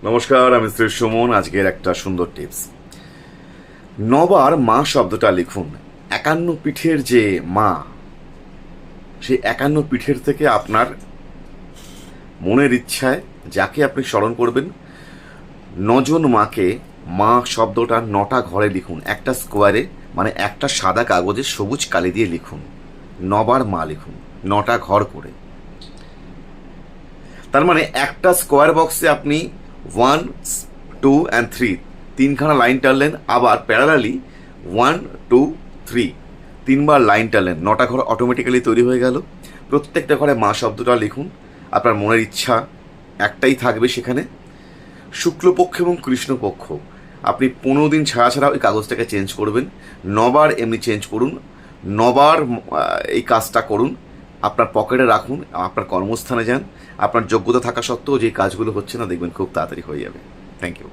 নমস্কার, আমি শ্রী সুমন। আজকের একটা সুন্দর টিপস। নবার মা শব্দটা লিখুন। ৫১ পিঠের যে মা, সেই ৫১ পিঠের থেকে আপনার মনের ইচ্ছায় যাকে আপনি স্মরণ করবেন, ৯ জন মাকে মা শব্দটা ৯টা ঘরে লিখুন। একটা স্কোয়ারে, মানে একটা সাদা কাগজে সবুজ কালি দিয়ে লিখুন। নবার মা লিখুন ৯টা ঘর করে। তার মানে একটা স্কোয়ার বক্সে আপনি 1, 2 and 3 তিনখানা লাইন টানলেন, আবার প্যারালালি 1, 2, 3 তিনবার লাইন টানলেন, ৯টা ঘর অটোমেটিক্যালি তৈরি হয়ে গেল। প্রত্যেকটা ঘরে মা শব্দটা লিখুন। আপনার মনের ইচ্ছা একটাই থাকবে সেখানে। শুক্লপক্ষ এবং কৃষ্ণপক্ষ আপনি 15 দিন ছাড়া ছাড়া ওই কাগজটাকে চেঞ্জ করবেন। ৯বার এমনি চেঞ্জ করুন, ৯বার এই কাজটা করুন। আপনার পকেটে রাখুন, আপনার কর্মস্থানে যান। আপনার যোগ্যতা থাকা সত্ত্বেও যে কাজগুলো হচ্ছে না, দেখবেন খুব তাড়াতাড়ি হয়ে যাবে। Thank you.